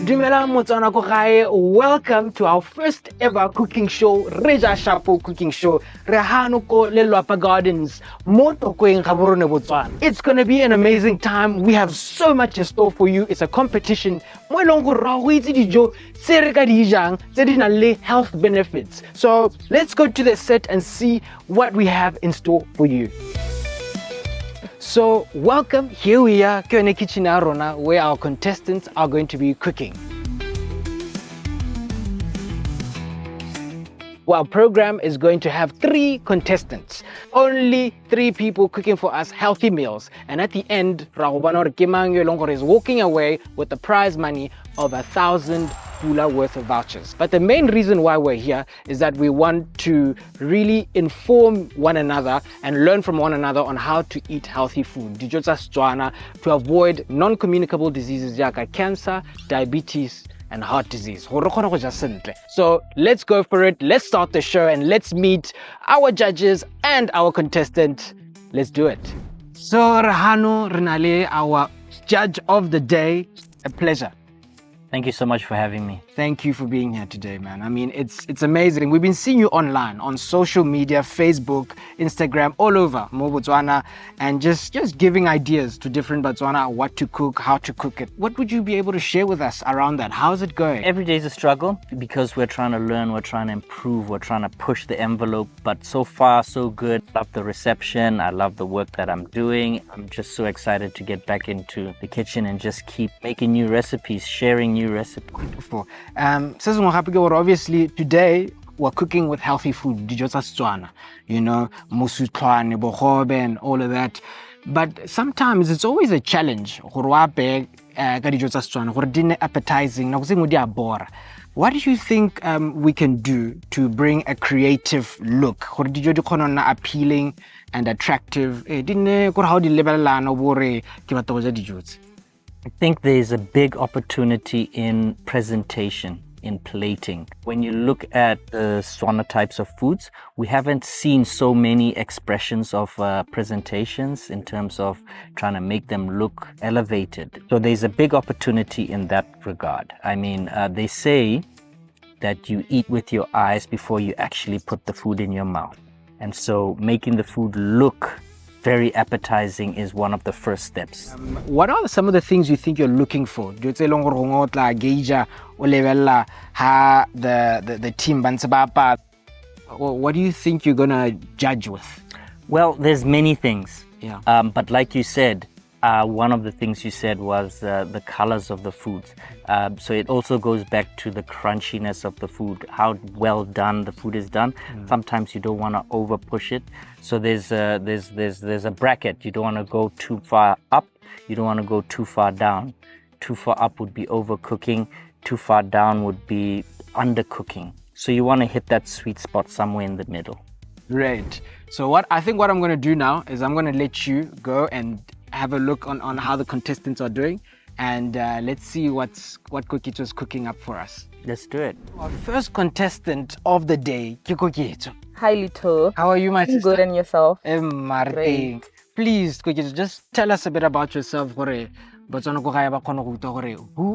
Dumelang Botswana ko gae. Welcome to our first ever cooking show, Reja Shapo Cooking Show. Rehano ko Lelapa Gardens, moto ko in Gaborone, Botswana. It's gonna be an amazing time. We have so much in store for you. It's a competition. Mo elong go ra go itse dijo tse re ka di jang tse di nang le health benefits. So let's go to the set and see what we have in store for you. So welcome, here we are, Kone Kitchen Arona, where our contestants are going to be cooking. Our program is going to have 3 contestants, only 3 people cooking for us healthy meals. And at the end, Rahobano Kimangyo Longor is walking away with the prize money of 1,000 Pula worth of vouchers. But the main reason why we're here is that we want to really inform one another and learn from one another on how to eat healthy food to avoid non-communicable diseases like cancer, diabetes, and heart disease. So let's go for it. Let's start the show and let's meet our judges and our contestant. Let's do it. So Rahano Renale, our judge of the day, a pleasure. Thank you so much for having me. Thank you for being here today, man. I mean, it's amazing. We've been seeing you online, on social media, Facebook, Instagram, all over Botswana, and just giving ideas to different Botswana, what to cook, how to cook it. What would you be able to share with us around that? How's it going? Every day is a struggle because we're trying to learn, we're trying to improve, we're trying to push the envelope, but so far, so good. Love the reception. I love the work that I'm doing. I'm just so excited to get back into the kitchen and just keep making new recipes, sharing new recipes. Wonderful. Obviously today we're cooking with healthy food, dijo tsa Setswana, you know, mosutlwane, bogobe, and all of that. But sometimes it's always a challenge gore wa ape ka dijo tsa Setswana gore di ne appetizing nako tse ngwe di a bora. What do you think we can do to bring a creative look gore dijo di kgona nna appealing and attractive di ne gore ha o di lebelelana bore ke batla go ja dijo tse? I think there's a big opportunity in presentation, in plating. When you look at the Swana types of foods, we haven't seen so many expressions of presentations in terms of trying to make them look elevated. So there's a big opportunity in that regard. I mean, they say that you eat with your eyes before you actually put the food in your mouth. And so making the food look very appetizing is one of the first steps. What are some of the things you think you're looking for? Do you say long gauge o level ha the team bantsabapa? What do you think you're gonna judge with? Well, there's many things. Yeah. But like you said, one of the things you said was the colors of the foods. So it also goes back to the crunchiness of the food, how well done the food is done. Sometimes you don't want to over push it. So there's a bracket. You don't want to go too far up. You don't want to go too far down. Too far up would be overcooking. Too far down would be undercooking. So you want to hit that sweet spot somewhere in the middle. Right. So what I'm going to do now is I'm going to let you go and have a look on how the contestants are doing, and let's see what Kokito is cooking up for us. Let's do it. Our first contestant of the day, Kokito. Hi, Lito. How are you, my sister? Good, and yourself? Great. Please, Kokito, just tell us a bit about yourself. Who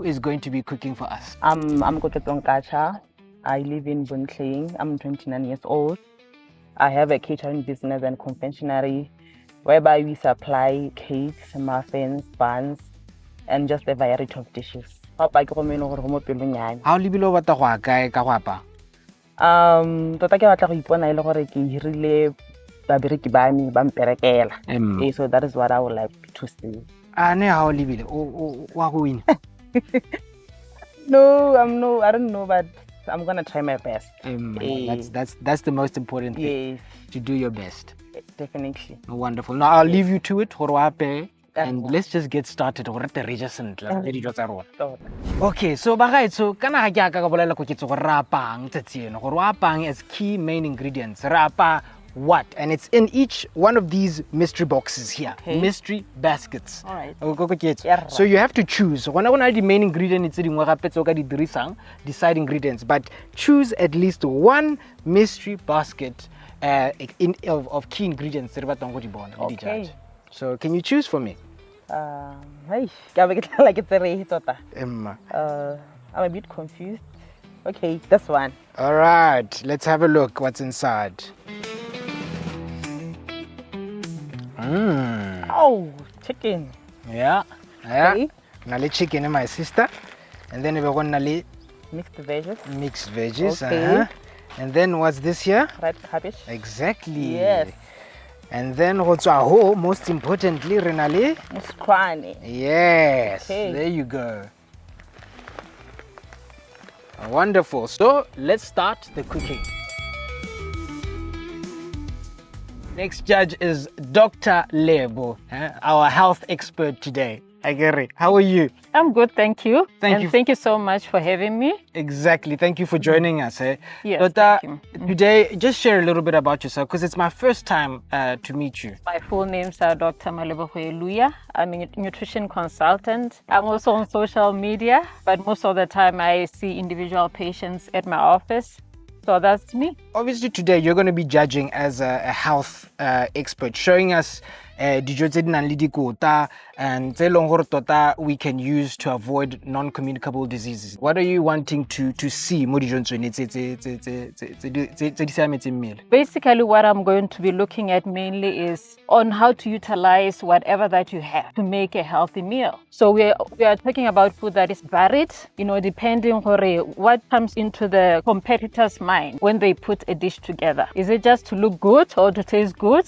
is going to be cooking for us? I'm Kokito Kacha. I live in Bontling. I'm 29 years old. I have a catering business and confectionery whereby we supply cakes, muffins, buns, and just a variety of dishes. How libilo batla go akae ka go apa? Tota ke batla go ipona ile gore ke hirile babereki ba me ba mperekela. So that is what I would like to see. Ne how libile wa go win? No, I don't know, but I'm gonna try my best. That's the most important thing. Yes. To do your best. Definitely. Wonderful. Now I'll leave you to it, and let's just get started. Okay, so bagaetso kana ga ke ka bolela go ketso go rapang tsetseno go rapang as key main ingredients. Rapa what? And it's in each one of these mystery boxes here. Okay. Mystery baskets. All right. So you have to choose. When I the main ingredient it's the side ingredients, but choose at least one mystery basket of key ingredients. Okay. So can you choose for me? Hey, like it's a tota. I'm a bit confused. Okay, this one. All right, let's have a look what's inside. Oh, chicken. Yeah. Okay. Nali chicken, my sister. And then we're going to Mixed veggies. mixed veggies. Okay. And then what's this here? Red cabbage. Exactly. Yes. And then most importantly, Renali. Muskrani. Yes. Okay. There you go. Wonderful. So let's start the cooking. Next judge is Dr. Lebo, our health expert today. Agere, how are you? I'm good, thank you. Thank you. Thank you so much for having me. Exactly. Thank you for joining us. Yes, Doctor, thank you. today, just share a little bit about yourself because it's my first time to meet you. My full names are Dr. Malebohwe Luya. I'm a nutrition consultant. I'm also on social media, but most of the time I see individual patients at my office. So that's me. Obviously, today you're going to be judging as a health expert, showing us dijo tse di nang le dikotla and tse leng gore tota we can use to avoid non-communicable diseases. What are you wanting to see mo dijong tsone tse di siametseng mmele? Basically, what I'm going to be looking at mainly is on how to utilize whatever that you have to make a healthy meal. So we are talking about food that is varied, depending on what comes into the competitor's mind when they put a dish together. Is it just to look good or to taste good?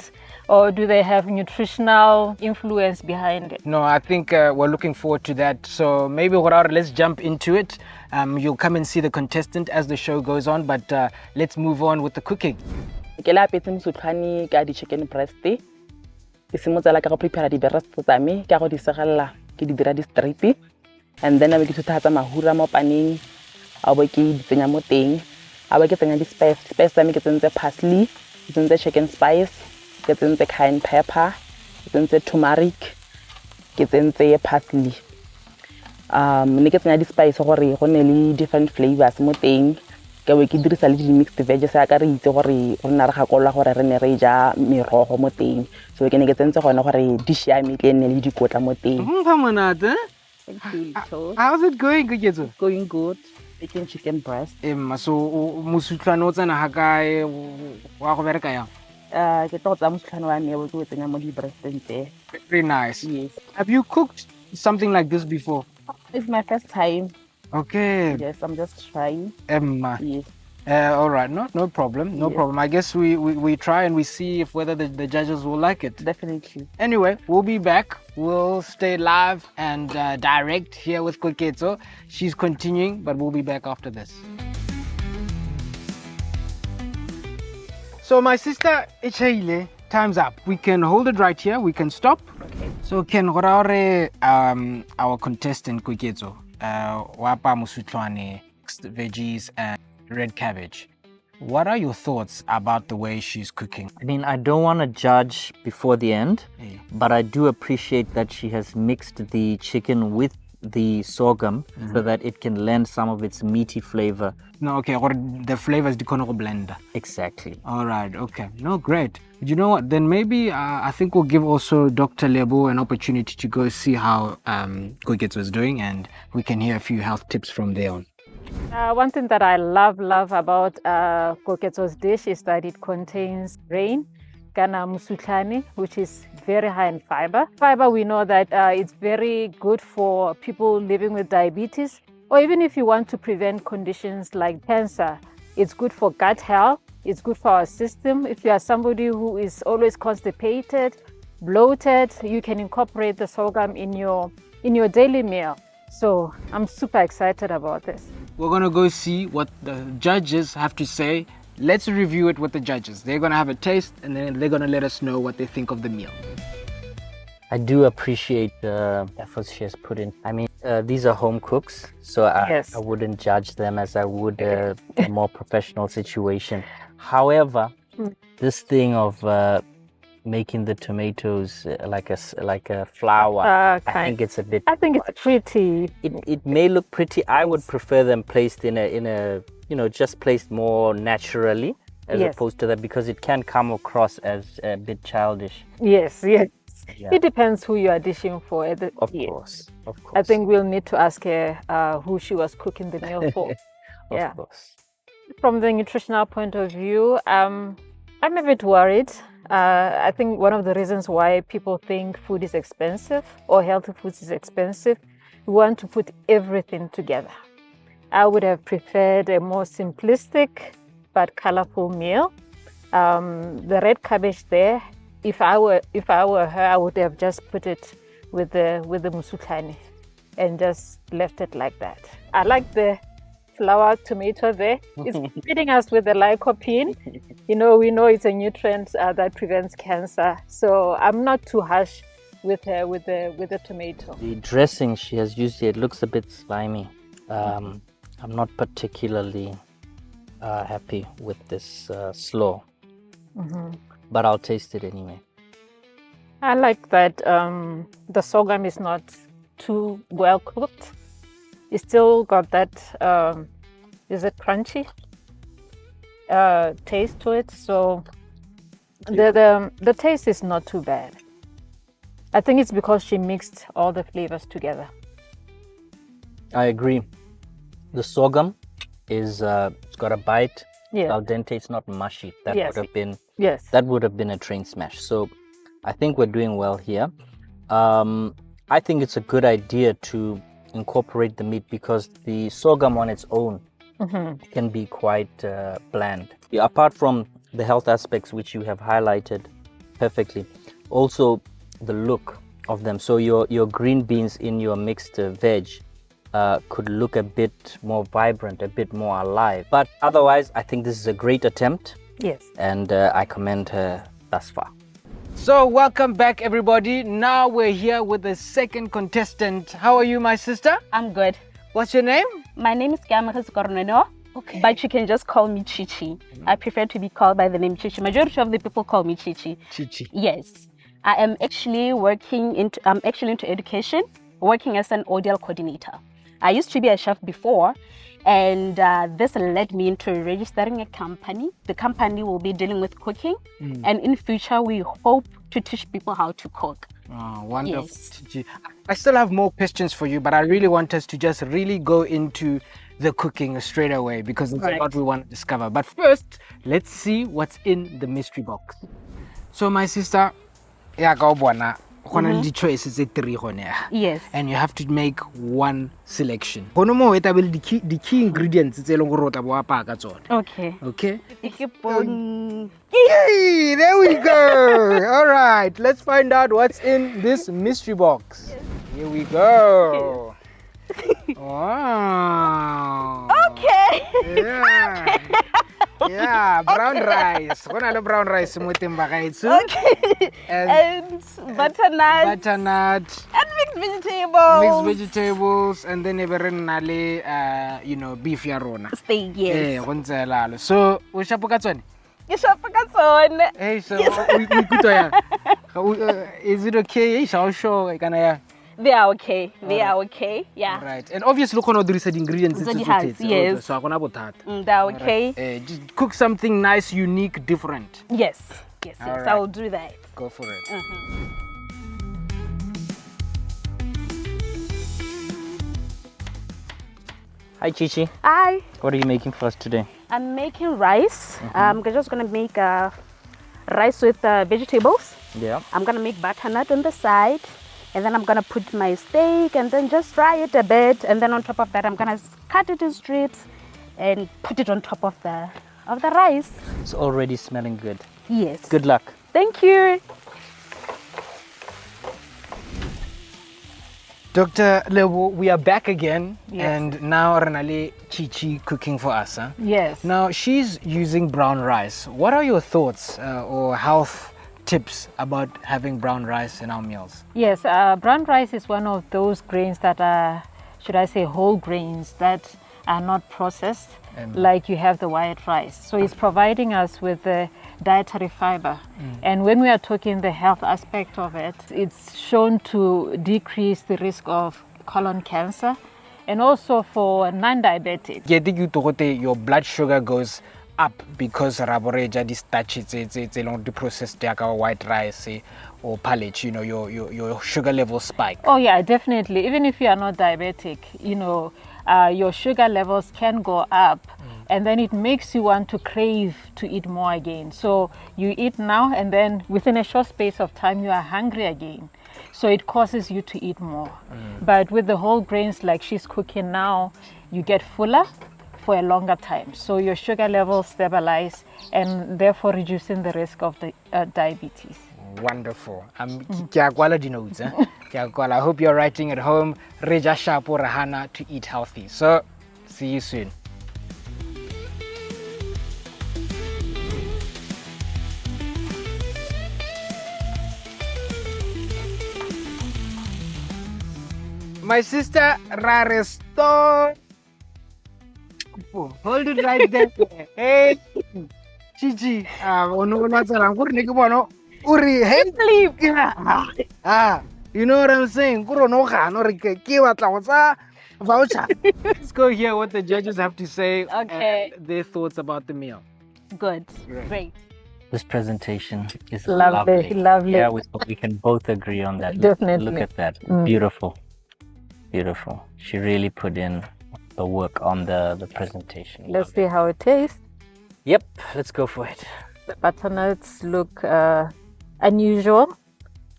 Or do they have nutritional influence behind it? No, I think we're looking forward to that. So maybe let's jump into it. You'll come and see the contestant as the show goes on, but let's move on with the cooking. Ke la apetse mosotwane ka di chicken breast. Ke simotsa ka go prepare di breast tsa me, ka go di segella, ke di dira di strip. And then I ke thuthatsa mahura mo paneng. A bo ke di tsenya mo teng. A bo ke tsenya di spice. Spice tsa me ke tsentse parsley, ke tsentse chicken spice, ke tsentse cayenne pepper, ke tsentse turmeric, ke tsentse parsley. Ne ke tsenya di spice gore go ne le different flavors mo teng. Ke bo ke dirisa le di mixed veggies ya ka re itse gore go nna re gakolwa gore re ne re ja merogo mo teng. So ke ne ke tsentse gone gore dish ya me ke ne le dikotla mo teng. Thank you. How's it going, Kugetso? Going good. Making chicken breast. So mosutlwane o tsena ha kae wa go bereka yang? Ke tlo tsa mosutlwane wa me o ke o tsenya mo di breasteng tse. Very nice. Yes. Have you cooked something like this before? It's my first time. Okay. Yes, I'm just trying. Yes. All right, no problem, no problem. I guess we try and we see if whether the judges will like it. Definitely. Anyway, we'll be back. We'll stay live and direct here with Koketso. She's continuing, but we'll be back after this. So my sister, Ichaile, time's up. We can hold it right here. We can stop. Okay. So Ken Gorare, our contestant Koketso, wapa musutlwane, veggies and red cabbage. What are your thoughts about the way she's cooking? I mean, I don't want to judge before the end, Yeah. but I do appreciate that she has mixed the chicken with the sorghum so that it can lend some of its meaty flavor. No, okay, or the flavors di kono go blend. Exactly. All right, okay. No, great. But you know what? Then maybe I think we'll give also Dr. Lebo an opportunity to go see how Koketso is doing, and we can hear a few health tips from there on. One thing that I love about Koketso's dish is that it contains grain, kana musutlane, which is very high in fiber. Fiber, we know that it's very good for people living with diabetes, or even if you want to prevent conditions like cancer. It's good for gut health. It's good for our system. If you are somebody who is always constipated, bloated, you can incorporate the sorghum in your daily meal. So I'm super excited about this. We're going to go see what the judges have to say. Let's review it with the judges. They're going to have a taste and then they're going to let us know what they think of the meal. I do appreciate the efforts she has put in. I mean, these are home cooks, so I wouldn't judge them as I would a more professional situation. However, this thing of making the tomatoes like a flower, I think it's a bit. I think it's pretty. It may look pretty. I would prefer them placed in a just placed more naturally as opposed to that, because it can come across as a bit childish. Yes. Yeah. It depends who you are dishing for. Of Yes. course, of course. I think we'll need to ask her who she was cooking the meal for. Yeah. Of course. From the nutritional point of view, I'm a bit worried. I think one of the reasons why people think food is expensive or healthy foods is expensive, we want to put everything together. I would have preferred a more simplistic but colorful meal. The red cabbage there, if I were her, I would have just put it with the musutlane and just left it like that. I like the flower tomato there. It's feeding us with the lycopene. We know it's a nutrient that prevents cancer. So I'm not too harsh with the tomato. The dressing she has used here, it looks a bit slimy. I'm not particularly happy with this slaw, but I'll taste it anyway. I like that the sorghum is not too well cooked. It's still got that, is it crunchy taste to it? So the taste is not too bad. I think it's because she mixed all the flavors together. I agree. The sorghum is it's got a bite. Yeah. Al dente, it's not mushy. That Yes. would have been a train smash. So I think we're doing well here. I think it's a good idea to incorporate the meat because the sorghum on its own can be quite bland. Yeah, apart from the health aspects which you have highlighted perfectly, also the look of them. So your green beans in your mixed veg could look a bit more vibrant, a bit more alive. But otherwise, I think this is a great attempt. Yes. And I commend her thus far. So welcome back, everybody. Now we're here with the second contestant. How are you, my sister? I'm good. What's your name? My name is Gaborone, Okay. but you can just call me Chichi. I prefer to be called by the name Chichi. Majority of the people call me Chichi. Chichi. Yes. I am actually into education, working as an ODL coordinator. I used to be a chef before, and this led me into registering a company. The company will be dealing with cooking, and in future we hope to teach people how to cook. Oh, wonderful. Yes. Chichi. I still have more questions for you, but I really want us to just really go into the cooking straight away because it's Right. what we want to discover. But first, let's see what's in the mystery box. So my sister, choices three. Yes. And you have to make one selection. The key ingredients Okay. Okay? Ikipong. Yay! There we go. All right, let's find out what's in this mystery box. Here we go. Wow. Okay. Yeah. Yeah, brown rice. Brown rice Okay. and Butternut. butternut, And mixed vegetables. mixed vegetables, and then beef yarona. Steak, yes. So, we shapo ka tsone? Ke shapa ka tsone. Hey, so we ikutlwa yang? Is it okay? Hey, sure, kana ya. They are okay. They are okay. Yeah. Right. And obviously, look on the ingredients. So the has, yes. So They are okay. just cook something nice, unique, different. Yes. Yes. All Yes. right. I will do that. Go for it. Hi, Chichi. Hi. What are you making for us today? I'm making rice. I'm just gonna make rice with vegetables. Yeah. I'm gonna make butternut on the side, and then I'm gonna put my steak and then just fry it a bit, and then on top of that I'm gonna cut it in strips and put it on top of the rice. It's already smelling good. Yes. Good luck. Thank you. Dr. Lebo, we are back again, Yes. and now Renale Chichi cooking for us. Huh? Yes. Now, she's using brown rice. What are your thoughts or health tips about having brown rice in our meals? Yes, brown rice is one of those grains that are, should I say, whole grains that are not processed, like you have the white rice. So it's providing us with the dietary fiber. And when we are talking the health aspect of it, it's shown to decrease the risk of colon cancer and also for non-diabetic. Your blood sugar goes up because raboreja di starches the processed white rice or palate, your sugar level spike? Oh yeah, definitely. Even if you are not diabetic, your sugar levels can go up, and then it makes you want to crave to eat more again. So you eat now, and then within a short space of time, you are hungry again. So it causes you to eat more. But with the whole grains like she's cooking now, you get fuller for a longer time. So your sugar levels stabilize, and therefore reducing the risk of the diabetes. Wonderful. I hope you're writing at home, Reja Shapo Rahana to eat healthy. So, see you soon. My sister Raresto. Hold it right there. Hey, Chichi. You know what I'm saying? Let's go hear what the judges have to say. Okay. Their thoughts about the meal. Good. Right. Great. This presentation is Lovely. Yeah, we can both agree on that. Definitely. Look at that. Beautiful. Beautiful. She really put in the work on the presentation. Let's see how it tastes. Yep, let's go for it. The butternuts look unusual.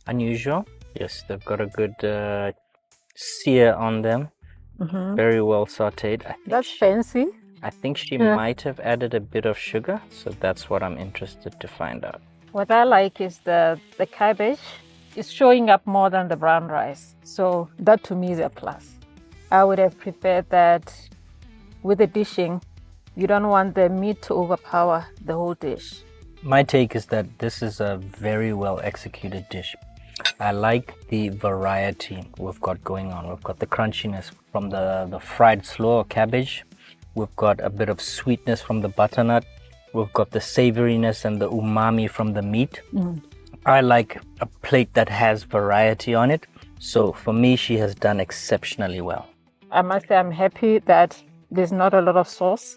Unusual. Yes, they've got a good sear on them. Very well sauteed. That's fancy. I think she might have added a bit of sugar, so that's what I'm interested to find out. What I like is the cabbage is showing up more than the brown rice. So that to me is a plus. I would have prepared that with the dishing. You don't want the meat to overpower the whole dish. My take is that this is a very well executed dish. I like the variety we've got going on. We've got the crunchiness from the fried slaw or cabbage. We've got a bit of sweetness from the butternut. We've got the savoriness and the umami from the meat. I like a plate that has variety on it. So for me, she has done exceptionally well. I must say I'm happy that there's not a lot of sauce,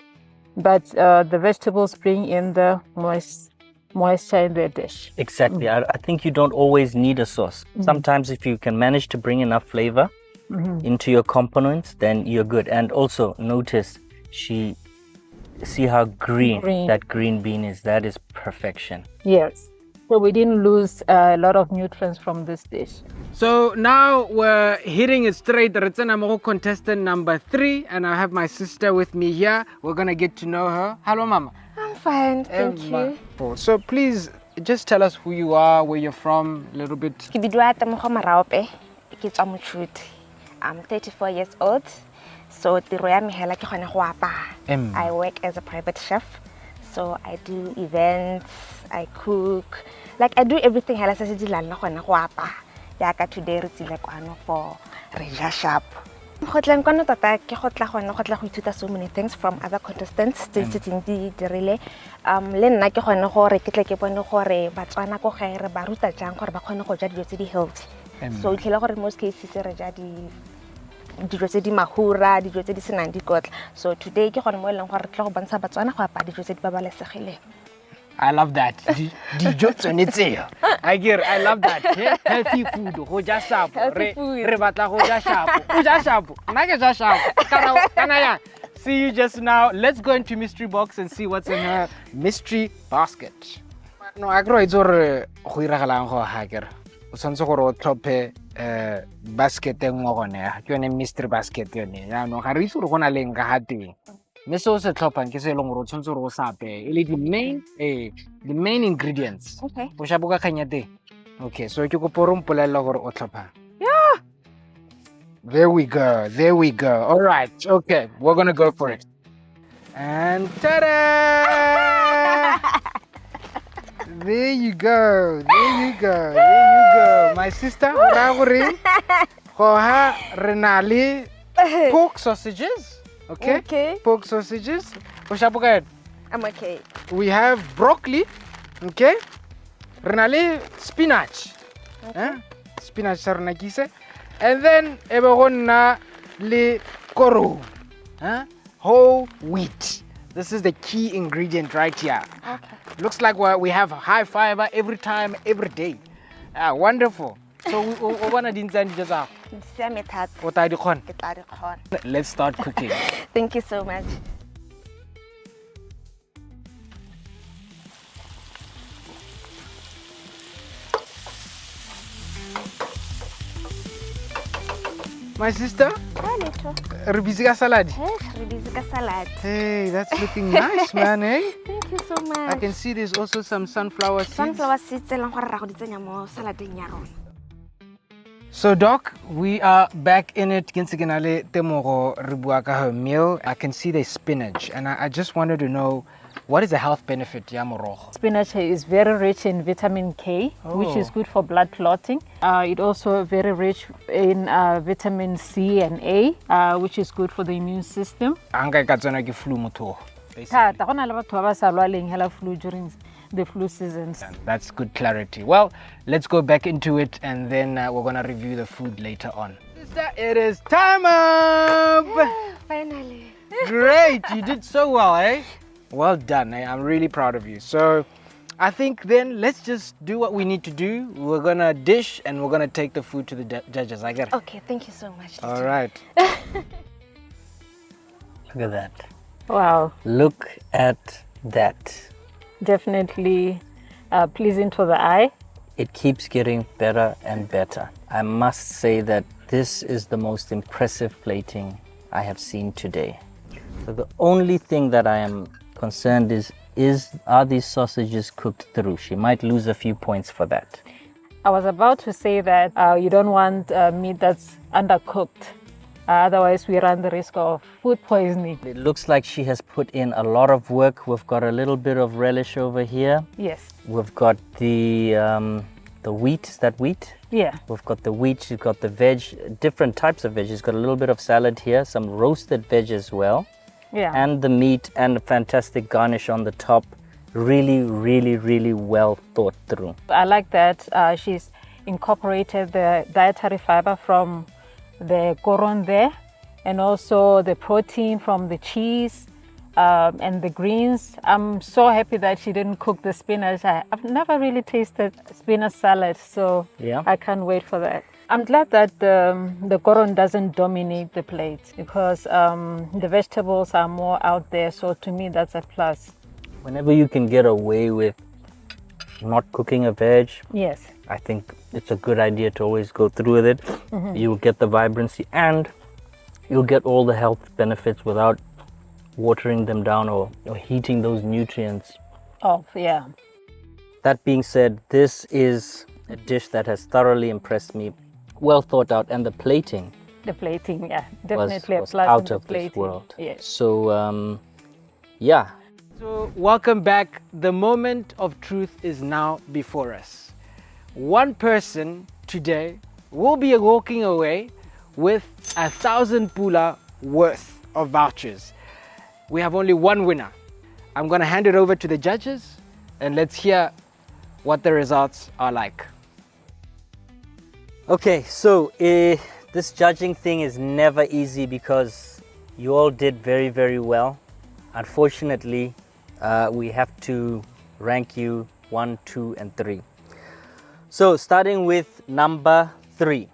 but the vegetables bring in the moisture in the dish. Exactly. I think you don't always need a sauce. Sometimes if you can manage to bring enough flavor into your components, then you're good. And also notice see how green that green bean is. That is perfection. Yes. So we didn't lose a lot of nutrients from this dish. So now we're hitting it straight. I'm contestant number 3, and I have my sister with me here. We're gonna get to know her. Hello, Mama. I'm fine, thank you. So please just tell us who you are, where you're from, a little bit. I'm 34 years old. So I work as a private chef. So I do events, I cook, like I do everything. Today for Reja Shapo. So many things from other contestants. So in most cases, so today I love that. I love that. Healthy food. Reja Shapo. See you just now. Let's go into mystery box and see what's in her mystery basket. No, I grow it's or basket mystery basket the main ingredients. Okay. Okay, so yeah. There we go. All right. Okay, we're gonna go for it. And ta-da! There you go. My sister, Raguri, Koha Renali, pork sausages. Okay. Pork sausages. I'm okay. We have broccoli. Okay. Renali spinach. Spinach sarnakise. And then ebona le koro. Whole wheat. This is the key ingredient right here. Okay. Looks like we have high fiber every time, every day. Ah, wonderful. So we want to dinner just out. Siame thata. What are you doing? Ke tla di kgona. Let's start cooking. Thank you so much. My sister, Ha letho. re busy ka salad. Hey, re busy ka salad. Hey, that's looking nice, man, eh? Thank you so much. I can see there's also some sunflower seeds. Sunflower seeds eleng gore ra go di tsenya mo saladeng ya rona. So, Doc, we are back in it. Kinsikinale Temogo Ribuaka her meal. I can see there's spinach, and I just wanted to know what is the health benefit, Yamoroch? Spinach is very rich in vitamin K, which is good for blood clotting. It also very rich in vitamin C and A, which is good for the immune system. Anga katsona ke flu motho. Thata, go na le batho ba ba sa lwaleng hela flu during the flu seasons. That's good clarity. Well, let's go back into it, and then we're going to review the food later on. Sister, it is time up! Finally. Great, you did so well, eh? Well done, eh? I'm really proud of you. So, I think then let's just do what we need to do. We're going to dish, and we're going to take the food to the judges. I get it? Okay, thank you so much. All right. Look at that. Wow, Look at that. definitely pleasing to the eye. It keeps getting better and better. I must say that this is the most impressive plating I have seen today. So the only thing that I am concerned are these sausages cooked through? She might lose a few points for that. I was about to say that you don't want meat that's undercooked. Otherwise, we run the risk of food poisoning. It looks like she has put in a lot of work. We've got a little bit of relish over here. Yes. We've got the wheat. Is that wheat? Yeah. We've got the wheat. She's got the veg, different types of veg. She's got a little bit of salad here, some roasted veg as well. Yeah. And the meat and a fantastic garnish on the top. Really, really, really well thought through. I like that she's incorporated the dietary fiber from the gaborone there, and also the protein from the cheese and the greens. I'm so happy that she didn't cook the spinach. I've never really tasted spinach salad, so Yeah. I can't wait for that. I'm glad that the gaborone doesn't dominate the plate, because the vegetables are more out there, so to me that's a plus. Whenever you can get away with not cooking a veg, Yes. I think it's a good idea to always go through with it. You'll get the vibrancy and you'll get all the health benefits without watering them down or heating those nutrients. Oh, yeah. That being said, this is a dish that has thoroughly impressed me. Well thought out, and the plating The plating, yeah. was Definitely a plus in out the of this plating. world. Yes. So, yeah. So, welcome back. The moment of truth is now before us. One person today will be walking away with 1,000 pula worth of vouchers. We have only one winner. I'm going to hand it over to the judges, and let's hear what the results are like. Okay, so this judging thing is never easy because you all did very, very well. Unfortunately, we have to rank you 1, 2, and 3. So starting with number 3.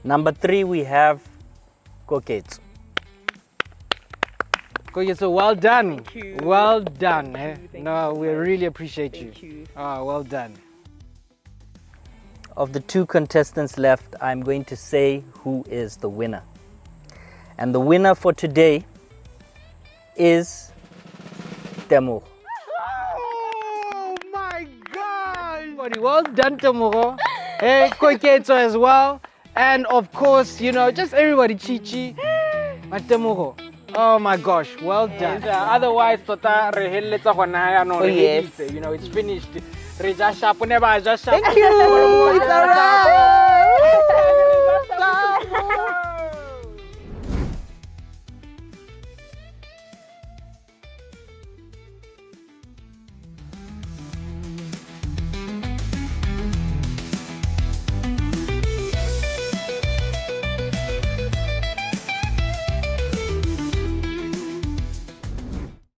Number 3, we have Koketso. Okay, so well done. Thank you. Well done. Eh? Thank No, you we so much. really appreciate Thank you. Well done. Of the 2 contestants left, I'm going to say who is the winner. And the winner for today is Temo. Oh my God! Well done, Tomoro. Hey, Koketso as well. And of course, you know, just everybody, Chichi. But Tomoro. Oh my gosh, well done. Otherwise, Tota Rehelletsa Hona, no, yes. you know, it's finished. Reja Shapo never Reja Shapo. Thank you. It's all right. Reja Shapo.